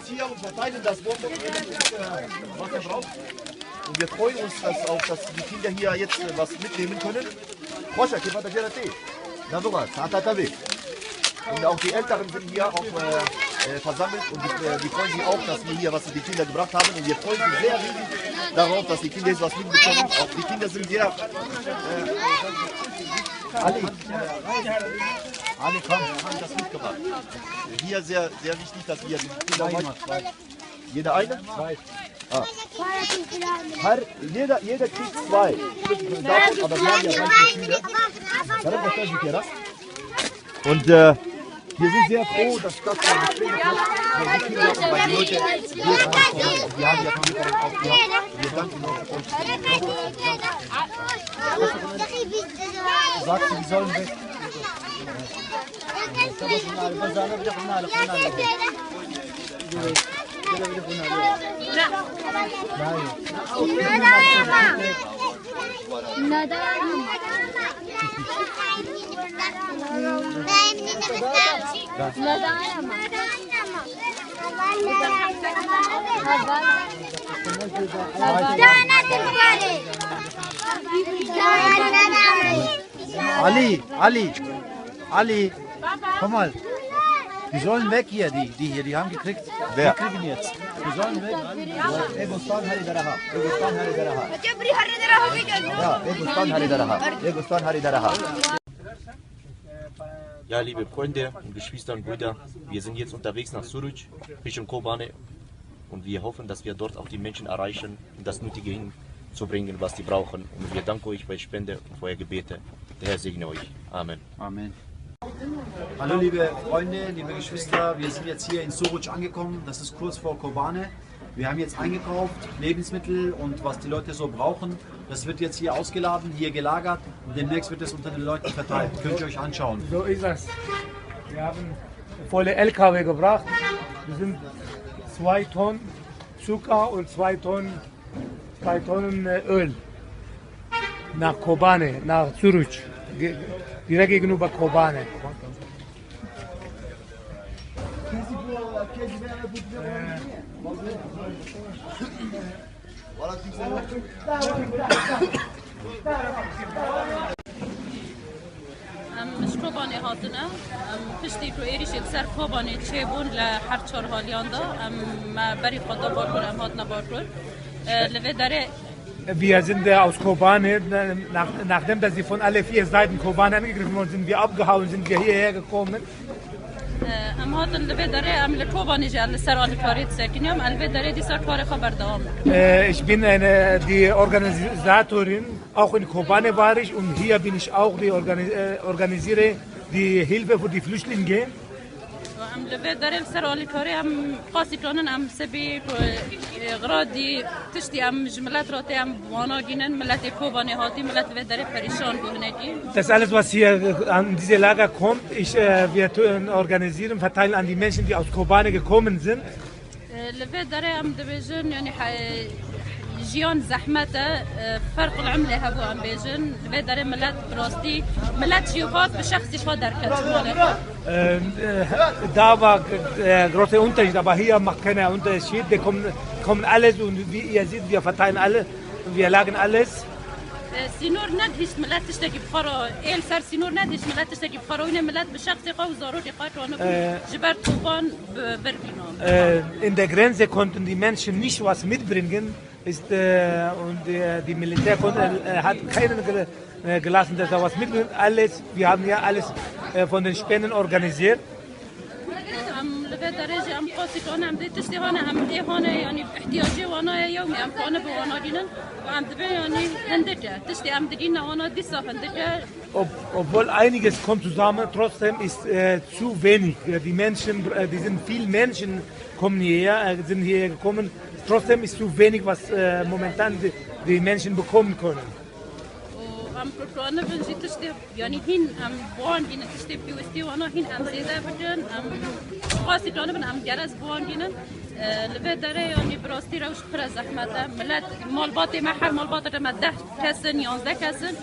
jetzt hier und verteilen das Bonbon, was er braucht. Und wir freuen uns dass die Kinder hier jetzt was mitnehmen können. Und auch die Älteren sind hier auch versammelt und die freuen sich auch, dass wir hier was für die Kinder gebracht haben. Und wir freuen uns sehr riesig darauf, dass die Kinder jetzt was mitbekommen. Auch die Kinder sind sehr... alle haben das mitgebracht. Hier sehr, sehr wichtig, dass wir die Kinder jeder eine? Zwei. Jeder kriegt zwei. Aber wir haben ja ganz viele. Und wir sind sehr froh, dass das gespendet hat. Die Kinder und bei den Leuten wir haben ja viel auch gehabt. Wir danken euch. Sagt sie, die sollen weg. Ali, komm mal. Die sollen weg hier, die haben gekriegt. Wer? Die kriegen jetzt. Die sollen weg. Ja, liebe Freunde und Geschwister und Brüder, wir sind jetzt unterwegs nach Suruc, Richtung Kobane, und wir hoffen, dass wir dort auch die Menschen erreichen und das Nötige hinzubringen, was die brauchen. Und wir danken euch bei Spende und für eure Gebete. Der Herr segne euch. Amen. Amen. Hallo liebe Freunde, liebe Geschwister, wir sind jetzt hier in Suruc angekommen, das ist kurz vor Kobane. Wir haben jetzt eingekauft, Lebensmittel und was die Leute so brauchen. Das wird jetzt hier ausgeladen, hier gelagert und demnächst wird es unter den Leuten verteilt. Könnt ihr euch anschauen. So ist es. Wir haben volle LKW gebracht. Das sind 2 Tonnen Zucker und 2 Tonnen Öl. Nach Kobane, nach Suruc. Direkt gegenüber Kobane. مش كوباني هاتنا پشتی تو ایریش سر كوباني چهبون لحر چهار حالیان دا ما بری خدا بارکن هاتنا بارکن لوه داره. Wir sind aus Kobane, nachdem dass sie von alle 4 Seiten Kobane angegriffen wurden, sind wir abgehauen, sind wir hierher gekommen. Ich bin die Organisatorin, auch in Kobane war ich und hier bin ich auch, die organisiere die Hilfe für die Flüchtlinge. ام لبه داره سر آلی کاری هم خاصی کنن ام سبی غرادی تشتی ام جملت راتی ام وانا گینن ملت کوبانی هاتی ملت لبه داره پریشان بودنگی. Das alles was hier an diese Lager kommt, wir organisieren, verteilen an die Menschen, die aus Kobane gekommen sind. لبه داره ام دبیجن یعنی جيان زحمته فرق العملة هبو عم بيجن لبه داره ملت براستي ملت جيوهات بشخصي شو دركت. Da war großer Unterschied, aber hier macht keiner Unterschied. Die kommen alles und wie ihr seht, wir verteilen alle, wir lagern alles. سينور ندهش ملت تشتكي بخرا إيه صار سينور ندهش ملت تشتكي بخرا وين ملت بشخصي قوي ضروري قاتلوا جبرت طوفان بربينام. In der Grenze konnten die Menschen nicht was mitbringen, und die Militär hat keinen gelassen, dass er was mitbringt. Alles, wir haben ja alles von den Spenden organisiert. درجة أم قاسي كنا عم تشتي هنا هم دي هنا يعني احتياجي وانا يومي أم كنا بوانا جينا وعم تبي يعني هندجة تشتي أم تجينا وانا دي صف هندجة. Obwohl einiges kommt zusammen, trotzdem ist zu wenig. Die Menschen, die sind viele Menschen kommen hierher, sind hierher gekommen. Trotzdem ist zu wenig, was momentan die Menschen bekommen können. am Programme بنجي تشتي يعني هين am بوان جينا تشتي بيوستي وانا هين am زيادة بدن am قاسي كنا بن am جرس بوان جينا لبدره يعني براستي روش خرز زحمته ملت مال باطي محل مال باطي ما 10 كسن 11 كسن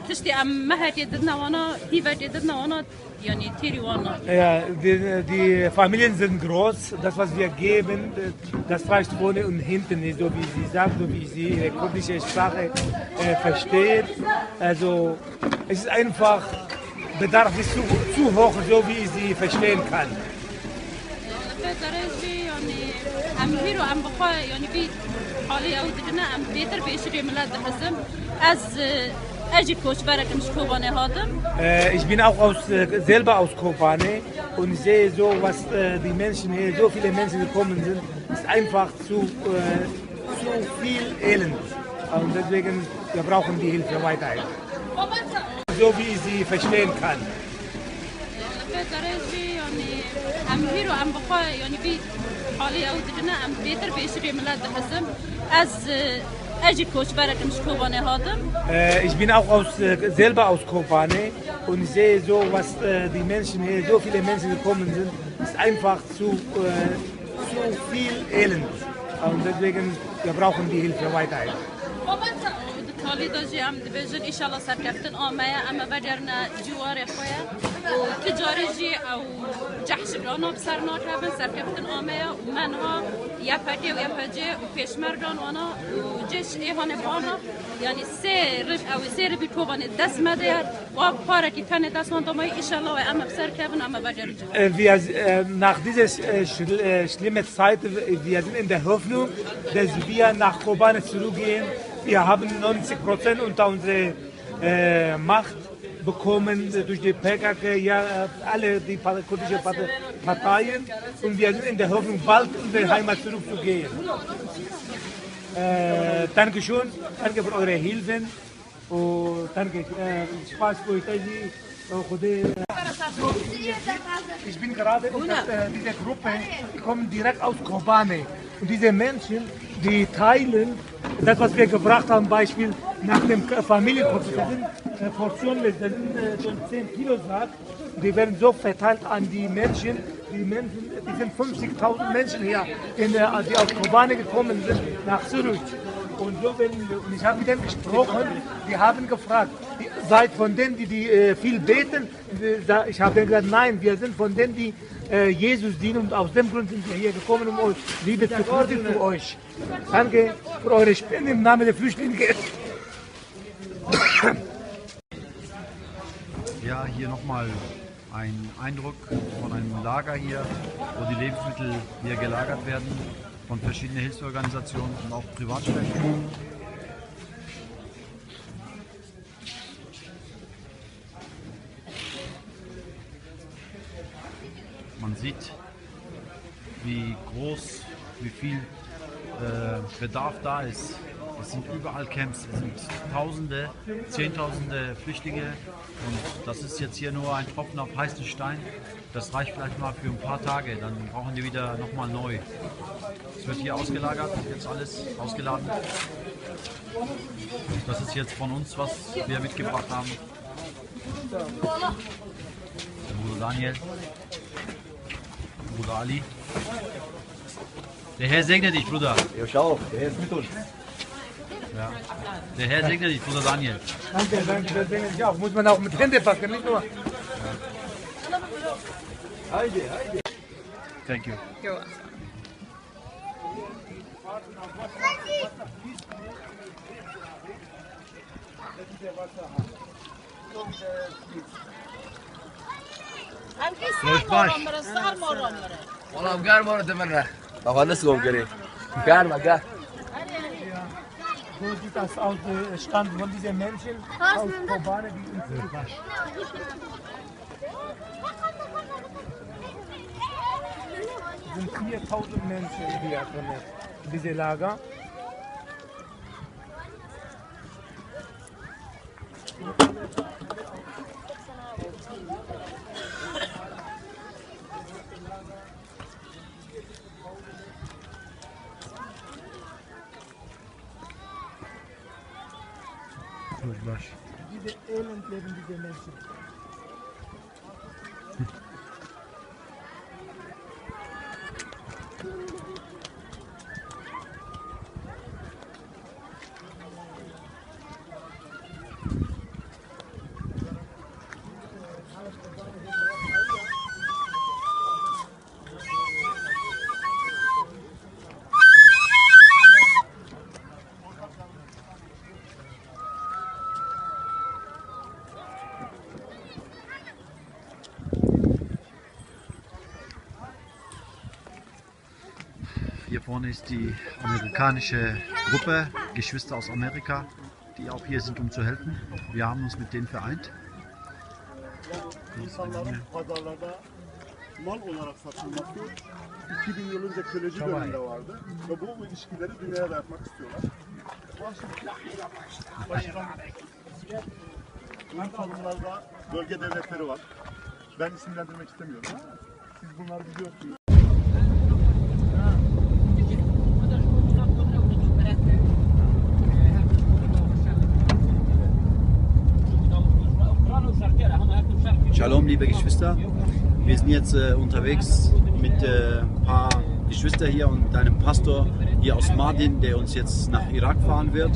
تشتي أم مهد يددنا وانا هيفت يددنا وانا يعني تيري وانا. Ja, die Familien sind groß. Das, was wir geben, das reicht vorne und hinten nicht, so wie sie sagt, so wie sie ihre kurdische Sprache versteht. Also es ist einfach, Bedarf ist zu hoch, so wie ich sie verstehen kann. يعني أم هيرو أم بخوا يعني في حالي أو دجنا أم بيتر بيشري ملاد حزم از أجي كوش برك مش كوباني هادم. Ich bin auch selber aus Kobane und ich sehe so, was die Menschen hier, so viele Menschen gekommen sind, ist einfach zu viel Elend. Und deswegen, wir brauchen die Hilfe weiterhin. So wie ich sie verstehen kann. يعني أم هيرو أم بخوا يعني في حالي أو دجنا أم بيتر بيشري ملاد حزم از أجي كوش برك مش كوباني هادم. Ich bin auch selber aus Kobane und ich sehe so, was die Menschen hier, so viele Menschen gekommen sind, ist einfach zu viel Elend. Und deswegen, wir brauchen die Hilfe weiterhin. حالی داشتی ام دبیجن ایشالا سرکفتن آمایا اما بدرنا جوار خویا و تجارجی او جحش رانا بسر ناکبن سرکفتن آمایا و منها یا پدی و یا پدی و پیشمردان وانا و جش ایهان بانا یعنی سه ربی توبان دست مدهر و پارکی تن دست وان دامای ایشالا و اما بسر کبن اما بدرجی. Nach dieser schlimmen Zeit, wir sind in der Hoffnung, dass wir nach Kobane zurückgehen. Wir haben 90% unter unsere Macht bekommen durch die PKK, ja, alle die kurdischen Parteien. Und wir sind in der Hoffnung, bald in die Heimat zurückzugehen. Danke schön, danke für eure Hilfen. Und danke, Spaß für euch. Ich bin gerade unter dieser Gruppe, die kommen direkt aus Kobane. Und diese Menschen, die teilen das, was wir gebracht haben, Beispiel nach dem Familienkochen, das sind Portionen, das sind schon 10 Kilo Sack, die werden so verteilt an die Menschen. Die sind 50.000 Menschen hier, die aus Kobane gekommen sind, nach Zürich. Und ich habe mit denen gesprochen, die haben gefragt, seid von denen, die viel beten? Ich habe denen gesagt, nein, wir sind von denen, die Jesus dienen und aus dem Grund sind wir hier gekommen, um euch Liebe zu Kurdi für euch. Danke für eure Spende im Namen der Flüchtlinge. Ja, hier nochmal ein Eindruck von einem Lager hier, wo die Lebensmittel hier gelagert werden von verschiedenen Hilfsorganisationen und auch Privatspenden. Man sieht, wie groß, wie viel Bedarf da ist. Es sind überall Camps, es sind Tausende, Zehntausende Flüchtlinge und das ist jetzt hier nur ein Tropfen auf heißen Stein. Das reicht vielleicht mal für ein paar Tage, dann brauchen die wieder nochmal neu. Es wird hier ausgelagert, jetzt alles ausgeladen. Das ist jetzt von uns, was wir mitgebracht haben. Der Bruder Daniel, Bruder Ali. Der Herr segne dich, Bruder. Ja, schau, der Herr ist mit uns. Ja. Der Herr segne dich, Bruder Daniel. Danke, danke, das sehen Sie auch. Muss man auch mit Händen packen, nicht nur. Heide, heide. Thank you. والله بقار مرة مرة طبعا نسقهم قريب بقار ما قار So sieht das aus, Stand von diesen Menschen aus Kobane, die uns überrascht. Es sind 4.000 Menschen hier drin, in diesem Lager. Diese Elend leben diese Menschen. hier vorne ist die amerikanische Gruppe, Geschwister aus Amerika, die auch hier sind, um zu helfen. Wir haben uns mit denen vereint. İnsanların pazarlarda mal olarak satılması 2000 yıl önce köleci döneminde vardı ve bu ilişkileri dünyaya dayatmak istiyorlar. Bunun tanımlarda bölge devletleri var. Ben isimlendirmek istemiyorum. Siz bunları biliyorsunuz. Shalom, liebe Geschwister. Wir sind jetzt unterwegs mit ein paar Geschwistern hier und einem Pastor hier aus Mardin, der uns jetzt nach Irak fahren wird.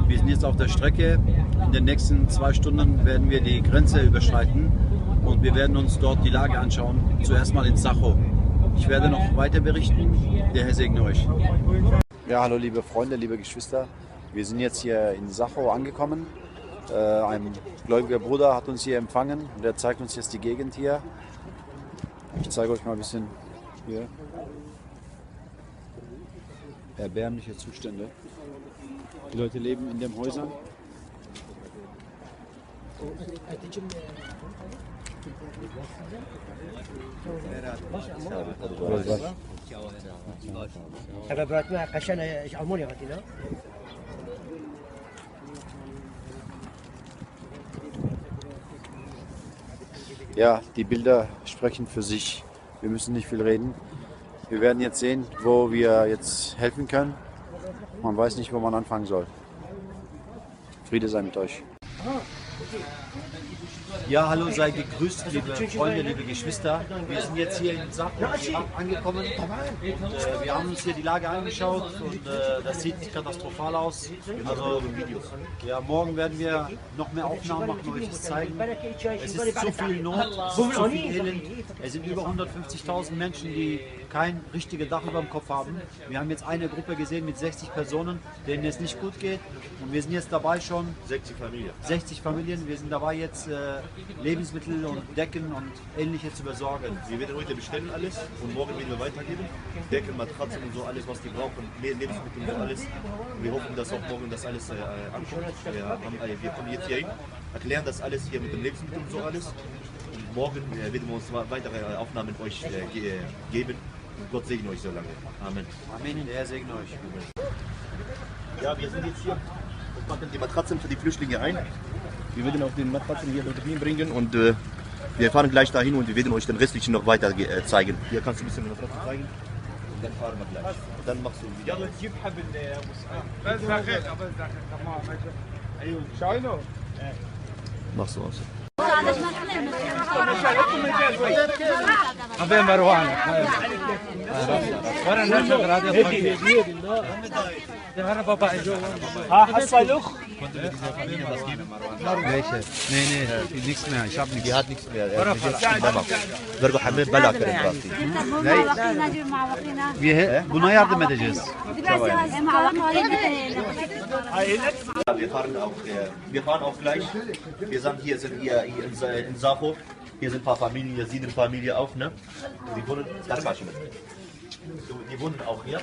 Wir sind jetzt auf der Strecke. In den nächsten 2 Stunden werden wir die Grenze überschreiten und wir werden uns dort die Lage anschauen. Zuerst mal in Sacho. Ich werde noch weiter berichten. Der Herr segne euch. Ja, hallo liebe Freunde, liebe Geschwister. Wir sind jetzt hier in Sacho angekommen. Ein gläubiger Bruder hat uns hier empfangen und der zeigt uns jetzt die Gegend hier. Ich zeige euch mal ein bisschen hier. Erbärmliche Zustände. Die Leute leben in den Häusern. Ja, die Bilder sprechen für sich. Wir müssen nicht viel reden. Wir werden jetzt sehen, wo wir jetzt helfen können. Man weiß nicht, wo man anfangen soll. Friede sei mit euch. Ja, hallo, sei gegrüßt, liebe Freunde, liebe Geschwister. Wir sind jetzt hier in Sacho angekommen. Wir haben uns hier die Lage angeschaut und das sieht katastrophal aus. Also, ja, morgen werden wir noch mehr Aufnahmen machen und euch das zeigen. Es ist zu viel Not, zu viel Elend. Es sind über 150.000 Menschen, die kein richtiges Dach über dem Kopf haben. Wir haben jetzt eine Gruppe gesehen mit 60 Personen, denen es nicht gut geht. Und wir sind jetzt dabei schon 60 Familien. Wir sind dabei jetzt Lebensmittel und Decken und Ähnliches zu besorgen. Wir werden heute bestellen alles und morgen werden wir weitergeben. Decken, Matratzen und so alles, was die brauchen, Lebensmittel und so alles. Wir hoffen, dass auch morgen das alles ankommt. Wir kommen jetzt hier hin, erklären das alles hier mit dem Lebensmittel und so alles. Und morgen werden wir uns weitere Aufnahmen euch geben. Und Gott segne euch so lange. Amen. Amen, der Herr segne euch. Ja, wir sind jetzt hier und packen die Matratzen für die Flüchtlinge ein. Wir werden auch den Matratzen hier hinbringen und wir fahren gleich dahin und wir werden euch den restlichen noch weiter zeigen. Hier kannst du ein bisschen die Matratzen zeigen und dann fahren wir gleich. Und dann machst du wieder. Machst du aus. أبي مروان ورا الناس غادي أنا بابا إجوا حصلوك Welche? Nee, nichts mehr. Ich habe nichts. Die hat nichts mehr. Vergo Hamid Bala Wir, buna yardım edeceğiz. Wir fahren auch gleich. Wir sind hier in Sacho. Hier sind ein paar Familien, hier 7 Familien auch, ne? Die wohnen auch hier.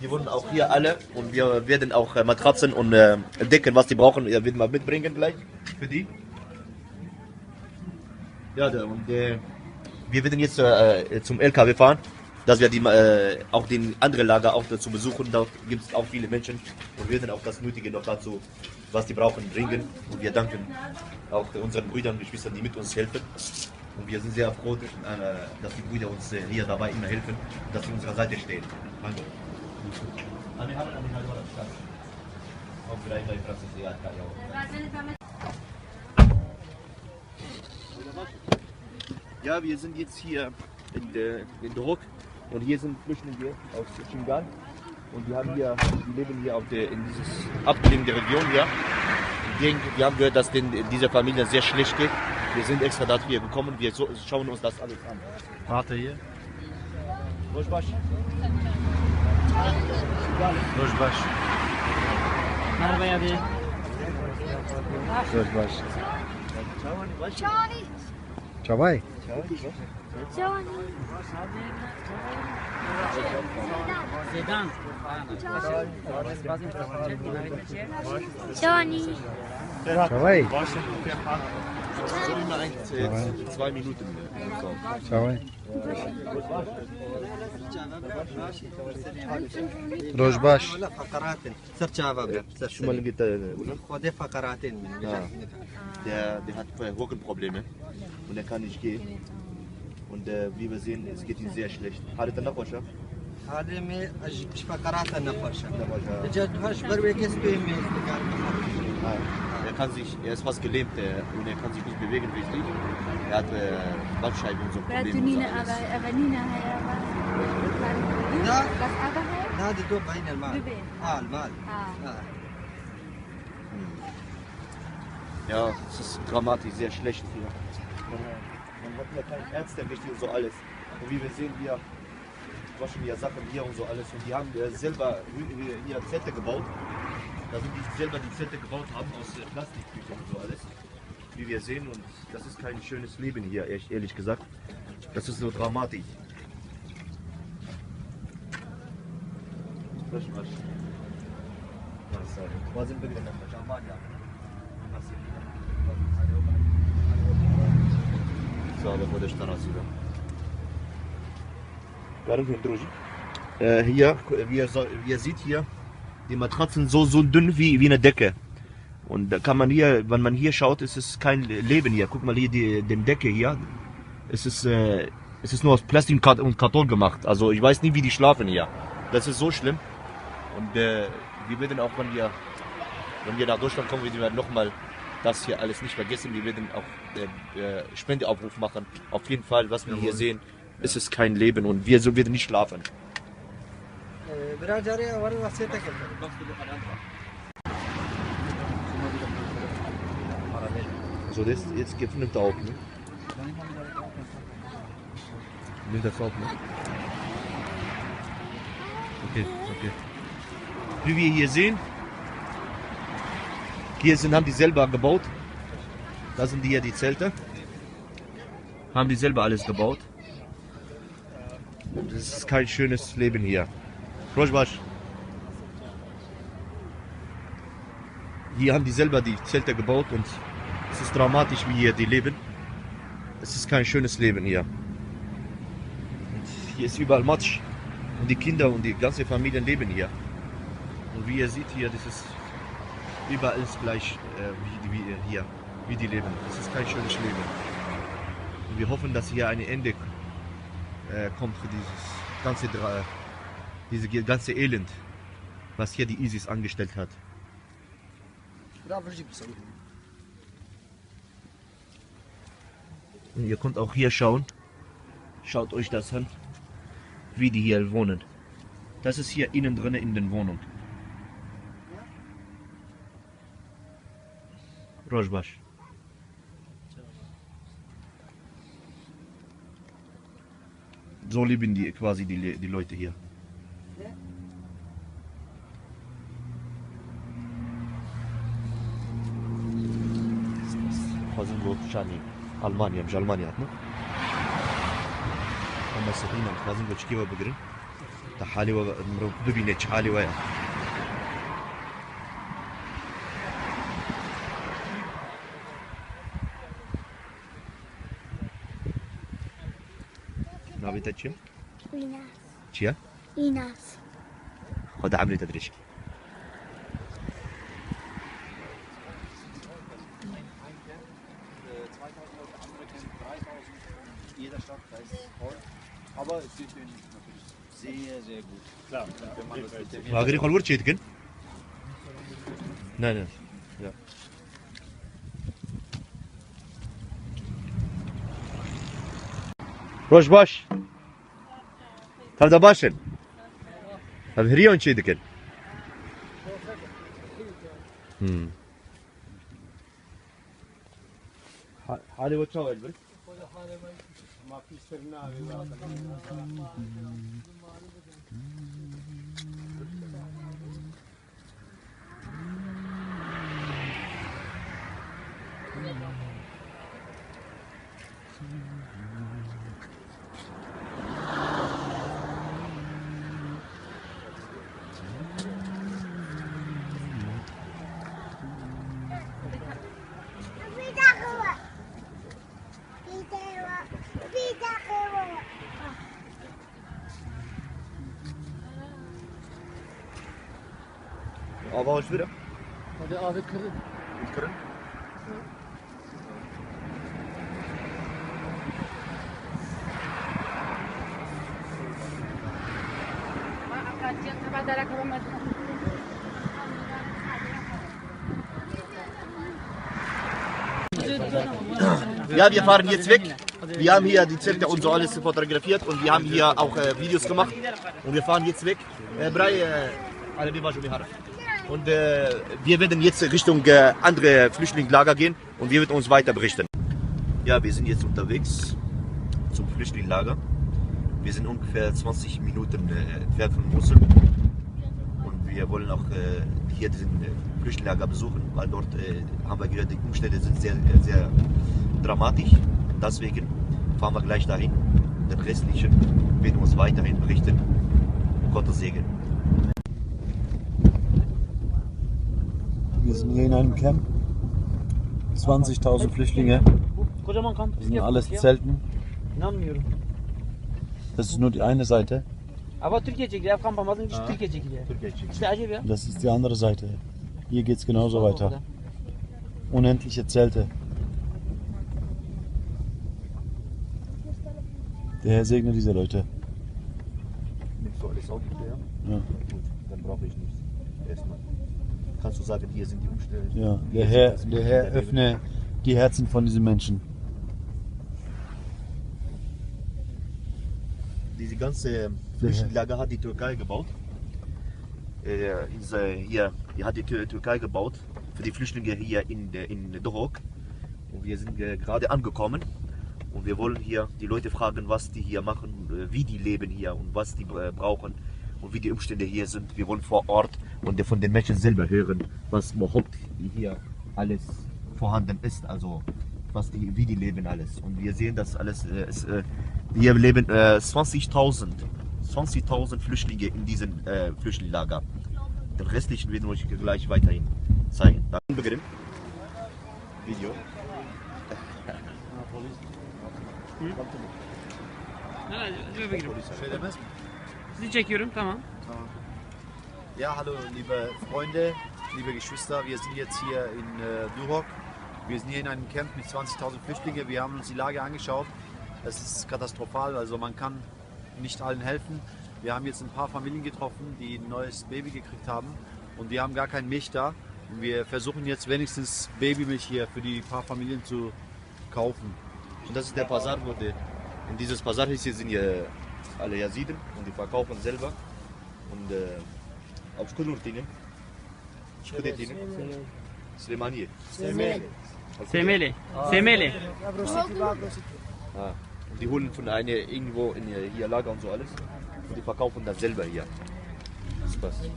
Die wohnen auch hier alle und wir werden auch Matratzen und Decken, was die brauchen, werden wir mitbringen gleich für die. Ja, und wir werden jetzt zum LKW fahren, dass wir auch den anderen Lager auch dazu besuchen. Dort gibt es auch viele Menschen und wir werden auch das Nötige noch dazu, was die brauchen, bringen. Und wir danken auch unseren Brüdern und Geschwistern, die mit uns helfen. Und wir sind sehr froh, dass die Brüder uns hier dabei immer helfen, dass sie an unserer Seite stehen. Danke. Ja, wir sind jetzt hier in Drog und hier sind Flüchtlinge aus Xinjiang und die leben hier in dieses abgelegene Region hier. Wir haben gehört, dass dieser Familie sehr schlecht geht. Wir sind extra dafür gekommen, wir schauen uns das alles an. Warte hier. Rojbaş. Rojbaş. Rojbaş. Çavay. Johnny. Давай. 2 Minuten. Давай. Rojbaş. Schon mal geht der hat Rückenprobleme und er kann nicht gehen. Und wie wir sehen, es geht ihm sehr schlecht. Hat er noch was? Er ist fast gelähmt und er kann sich nicht bewegen richtig. Er hat Bandscheiben und so Probleme. Ja, es ist dramatisch, sehr schlecht hier. Man hat hier keinen Ärzte richtig und so alles. Und wie wir sehen, wir waschen hier Sachen hier und so alles. Und die haben selber hier Zelte gebaut. Da sind die selber die Zelte gebaut haben aus Plastiktüten und so alles. Wie wir sehen, und das ist kein schönes Leben hier, ehrlich gesagt. Das ist so dramatisch. Hier, wie ihr seht hier, die Matratzen so dünn wie eine Decke. Und da kann man hier, wenn man hier schaut, ist es kein Leben hier. Guck mal hier die Decke hier. Es ist nur aus Plastik und Karton gemacht. Also ich weiß nie, wie die schlafen hier. Das ist so schlimm. Und wir werden auch, wenn wir nach Deutschland kommen, wir werden nochmal das hier alles nicht vergessen. Wir werden auch Spendeaufruf machen. Auf jeden Fall, was wir hier sehen, ist es kein Leben und wir werden nicht schlafen. So, das jetzt nimmt er auf, ne? Nimmt das auf, ne? Okay. Wie wir hier sehen, haben die selber gebaut. Da sind hier die Zelte. Haben die selber alles gebaut. Das ist kein schönes Leben hier. Rojbash. Hier haben die selber die Zelte gebaut und es ist dramatisch, wie hier die leben. Es ist kein schönes Leben hier. Und hier ist überall Matsch. Und die Kinder und die ganze Familien leben hier. Und wie ihr seht hier, das ist überall ist gleich wie die leben. Das ist kein schönes Leben. Und wir hoffen, dass hier ein Ende kommt für dieses ganze Elend, was hier die ISIS angestellt hat. Und ihr könnt auch hier schauen. Schaut euch das an, wie die hier wohnen. Das ist hier innen drin in den Wohnungen. Rojbash. So leben die quasi die Leute hier. خازن بود شانی آلمانیا مش آلمانیا نه اما سفينة خازن بود چکی و بگیرن تا حالی و مرو ببینه چه حالی ویا نابیت چیم؟ ایناس. چیه؟ ایناس. خدا عملی تدریش. Jeder Stadt, da ist voll. Aber es geht denen natürlich sehr, sehr gut. Klar, wenn man das mit dem واقري خل ورشيت كن؟ لا لا. روش باش. تبدا باشن. هريون شيء دكن. حالي وتشاول بس. ما في سرنا Aber was wieder? Hadi abi kırın. Kırın. Ja, wir fahren jetzt weg. Wir haben hier die Zelte und so alles fotografiert und wir haben hier auch Videos gemacht. Und wir fahren jetzt weg. Und wir werden jetzt Richtung andere Flüchtlingslager gehen und wir werden uns weiter berichten. Ja, wir sind jetzt unterwegs zum Flüchtlingslager. Wir sind ungefähr 20 Minuten entfernt von Mosul. Und wir wollen auch hier diesen Flüchtlingslager besuchen, weil dort haben wir gehört, die Umstände sind sehr, sehr dramatisch. Deswegen fahren wir gleich dahin. Den restlichen werden wir uns weiterhin berichten. Gottes Segen. Wir sind hier in einem Camp. 20.000 Flüchtlinge. Wir sind alles Zelten. Das ist nur die eine Seite. Das ist die andere Seite. Hier geht es genauso weiter. Unendliche Zelte. Der Herr segne diese Leute. Nimmst du alles auf? Ja. Gut, dann brauche ich nichts. Erstmal. Kannst du sagen, hier sind die Umstände? Ja, der Herr öffne die Herzen von diesen Menschen. Diese ganze Flüchtlingslager hat die Türkei gebaut. Hier, die hat die Türkei gebaut für die Flüchtlinge hier in Duhok. Und wir sind gerade angekommen. Und wir wollen hier die Leute fragen, was die hier machen, wie die leben hier und was die brauchen und wie die Umstände hier sind. Wir wollen vor Ort und von den Menschen selber hören, was überhaupt hier alles vorhanden ist, also wie die leben alles. Und wir sehen, dass alles, hier leben 20.000 Flüchtlinge in diesem Flüchtlingslager. Den restlichen werden wir euch gleich weiterhin zeigen. Dann beginnen. Video. Sizi çekiyorum, tamam. Ja, hallo liebe Freunde, liebe Geschwister, wir sind jetzt hier in Duhok. Wir sind hier in einem Camp mit 20.000 Flüchtlingen. Wir haben uns die Lage angeschaut. Es ist katastrophal, also man kann nicht allen helfen. Wir haben jetzt ein paar Familien getroffen, die ein neues Baby gekriegt haben und die haben gar kein Milch da. Und wir versuchen jetzt wenigstens Babymilch hier für die paar Familien zu kaufen. Und das ist der Bazar, in dieses Bazar hier sind hier alle Yaziden und die verkaufen selber. Und auf Skudurtine. Slimaniye. Semeli. Semeli. Und die holen von einer irgendwo in hier Lager und so alles. Und die verkaufen das selber hier. Das passt.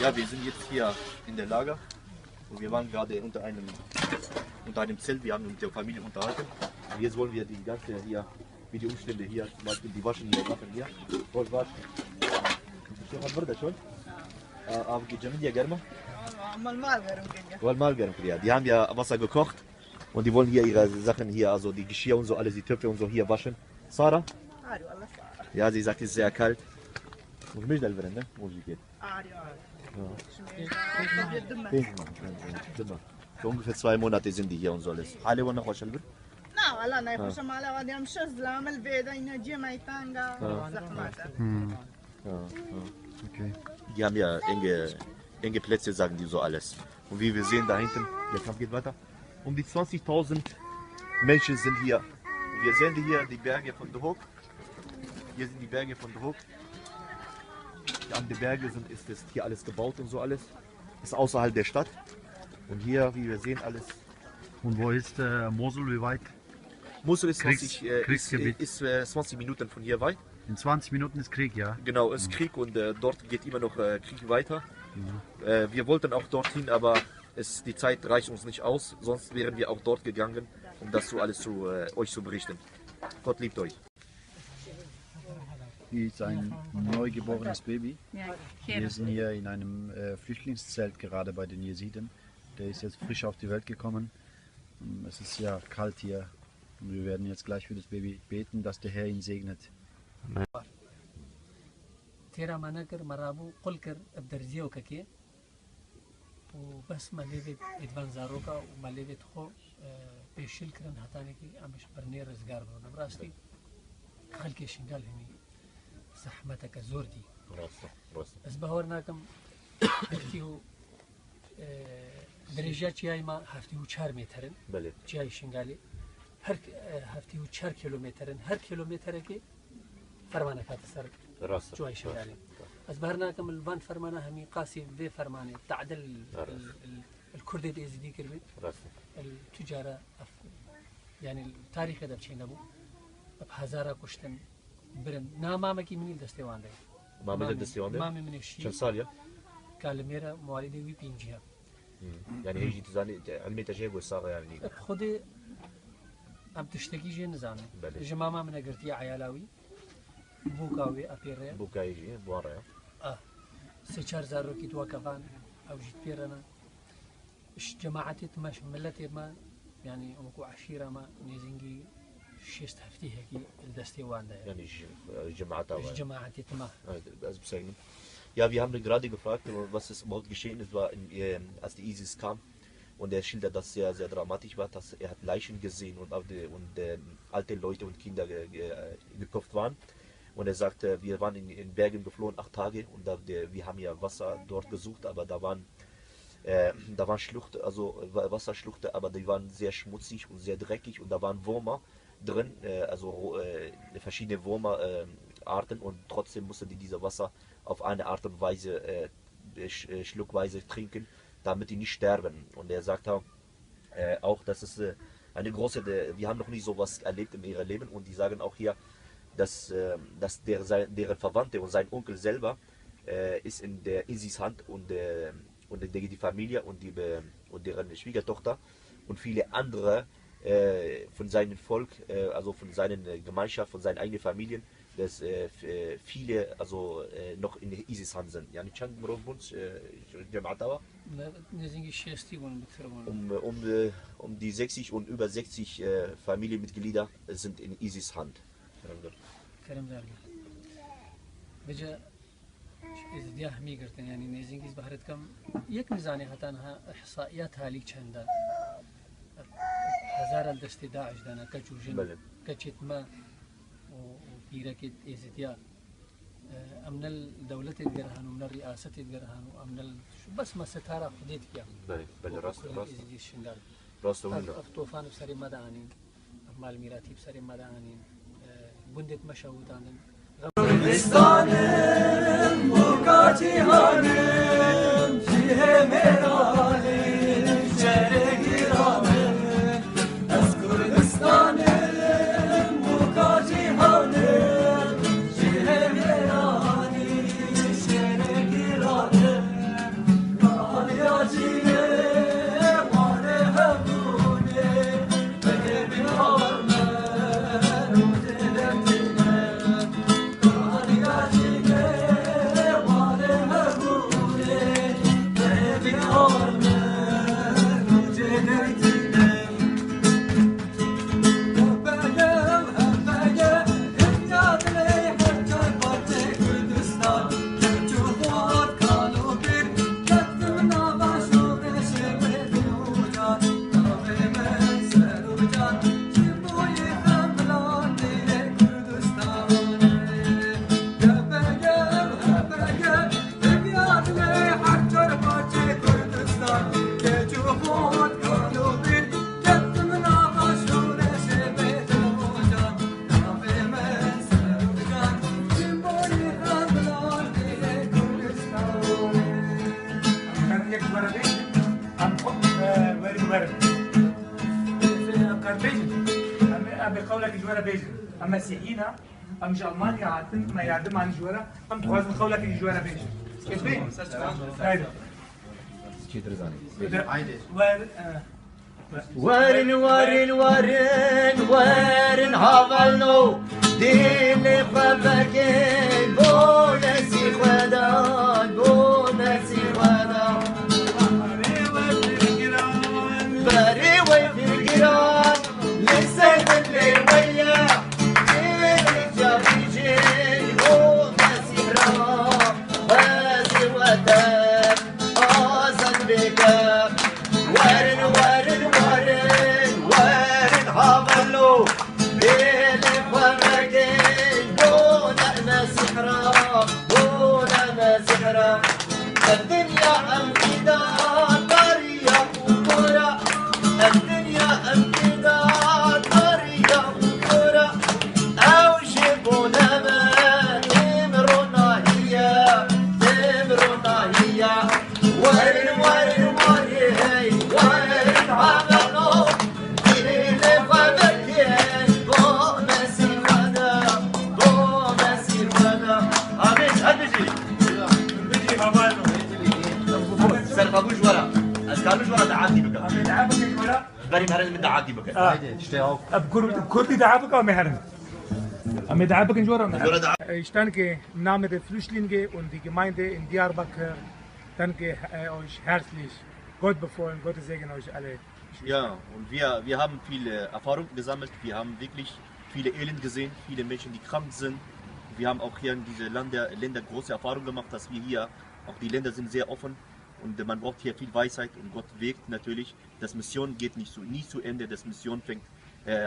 Ja, wir sind jetzt hier in der Lager. Und wir waren gerade unter einem Zelt, wir haben uns mit der Familie unterhalten. Und jetzt wollen wir die ganze hier, wie die Umstände hier, zum Beispiel die Waschen hier machen hier. Voll waschen. Die haben ja Wasser gekocht und die wollen hier ihre Sachen hier, also die Geschirr und so alles, die Töpfe und so hier waschen. Sarah? Ja, sie sagt, es ist sehr kalt. Muss mich da ne? Muss ich gehen. So ungefähr 2 Monate sind die hier und so alles. Alle wollen noch was selber? Okay. Die haben ja enge Plätze, sagen die so alles. Und wie wir sehen da hinten, der Kampf geht weiter. Um die 20.000 Menschen sind hier. Wir sehen hier die Berge von Duhok. Hier sind die Berge von Duhok. An den Bergen ist das hier alles gebaut und so alles. Ist außerhalb der Stadt. Und hier, wie wir sehen, alles. Und wo ist Mosul, wie weit? Mosul ist 20 Minuten von hier weit. In 20 Minuten ist Krieg, ja? Genau, es ist Krieg und dort geht immer noch Krieg weiter. Wir wollten auch dorthin, aber die Zeit reicht uns nicht aus. Sonst wären wir auch dort gegangen, um das so alles euch zu berichten. Gott liebt euch. Hier ist ein neugeborenes Baby. Wir sind hier in einem Flüchtlingszelt gerade bei den Jesiden. Der ist jetzt frisch auf die Welt gekommen. Es ist ja kalt hier. Und wir werden jetzt gleich für das Baby beten, dass der Herr ihn segnet. تيرا ما نكر مرابو قل كر بدرزيو ككي وبس ما ليفت ادفان زاروكا وما ليفت خو بيشيل كرن هتاني كي امش برنير رزقار بنا براستي خلكي شنقال همي زحمتك زوردي بس بهورناكم هفتيو درجات جاي ما هفتيو 4 مترن بله جاي شنقالي هر هفتيو 4 كيلومترن هر كيلومتر كي فرمانه كاتسر راست جوي شغالي بس بهرناكم الفان فرمانه همي قاسي في فرمانه تعدل الكردي دي ازدي كربي راست التجاره يعني التاريخ هذا بشي نبو بهزارة كشتن برن نامامكي مني دستيوان ده مامي دستيوان ده مامي من الشيء كم سال يا كالميرا مواليدي وي بينجيها يعني هيجي تزاني علمي تجيب والصاغه يعني خدي عم تشتكي جي نزاني جماما من قرتي عيالاوي بوكاوي ابيريا بوكا يجي بوارا سيشار زاروكي توا كفان او جيت بيرنا اش جماعتي تماش ملتي ما يعني امكو عشيره ما نيزنجي شيست هفتي هيك الدستيوان ده يعني Jamaata Tma. Also bezeichnen. Ja, wir haben gerade gefragt, was ist überhaupt geschehen ist, war als die ISIS kam und er schildert, dass es sehr, sehr dramatisch war, dass er hat Leichen gesehen und alte Leute und Kinder geköpft waren. Und er sagte, wir waren in Bergen geflohen 8 Tage und wir haben ja Wasser dort gesucht, aber da waren Schluchten, also Wasserschluchten, aber die waren sehr schmutzig und sehr dreckig und da waren Würmer drin, verschiedene Würmerarten und trotzdem mussten die dieses Wasser auf eine Art und Weise schluckweise trinken, damit die nicht sterben. Und er sagt auch, dass es eine große, wir haben noch nie sowas erlebt in ihrem Leben und die sagen auch hier, dass deren Verwandte und sein Onkel selber ist in der ISIS Hand und die Familie und deren Schwiegertochter und viele andere von seinem Volk, also von seiner Gemeinschaft, von seinen eigenen Familien, dass viele also noch in der ISIS Hand sind. يعني كان مربوط جماعة die 60 und über 60 Familienmitglieder sind in ISIS Hand. كلام داري بجا ازدياه همي قرتن يعني نيزنجيز بحرت كم يك ميزاني هتانها احصائيات هالي چندا هزار الدست داعش دانا كجوجن كچت ما وبيركت ازدياه امن الدولة الجرهان ومن الرئاسة الجرهان وامن بس ما ستارة خديت فيها بل راس طوفان بسري مدانين مال ميراتي بسري مدانين بندت مشهودانن Kurdistan'ım bu katihanım Cihe meralim Çere giranım Ez Kurdistan'ım bu katihanım Cihe meralim Çere giranım Kahya cile Mane hevune Beni bir harmen Udeletine بقولك جوارا بيجن اما سيحينا ام جالمانيا عاتن ما يعدم عن جوارا ام تخواز بقولك جوارا بيجن كيف بين؟ هيدا وارن وارن وارن وارن هاولنو دل خبركن بونسي خدان بونسي خدان بري وفي الجيران لسه اللي ويا جيل جابي جيل بونسي خدان Steh auf. كردي دعابك أو مهرن؟ أمي دعابك نجورا. Ich danke im Namen der Flüchtlinge und die Gemeinde in Diyarbakir. Danke euch herzlich. Gott befohlen, Gott segne euch alle. Ja, und wir haben viele Erfahrungen gesammelt. Wir haben wirklich viele Elend gesehen, viele Menschen, die krank sind. Wir haben auch hier in diesen Länder große Erfahrungen gemacht, dass wir hier, auch die Länder sind sehr offen und man braucht hier viel Weisheit und Gott wirkt natürlich. Das Mission geht nie zu Ende, das Mission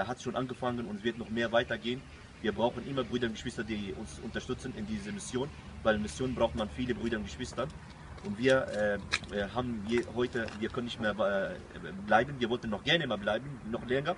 hat schon angefangen und es wird noch mehr weitergehen. Wir brauchen immer Brüder und Geschwister, die uns unterstützen in dieser Mission, weil in Mission braucht man viele Brüder und Geschwister. Und wir haben heute, wir können nicht mehr bleiben, wir wollten noch gerne mal bleiben, noch länger.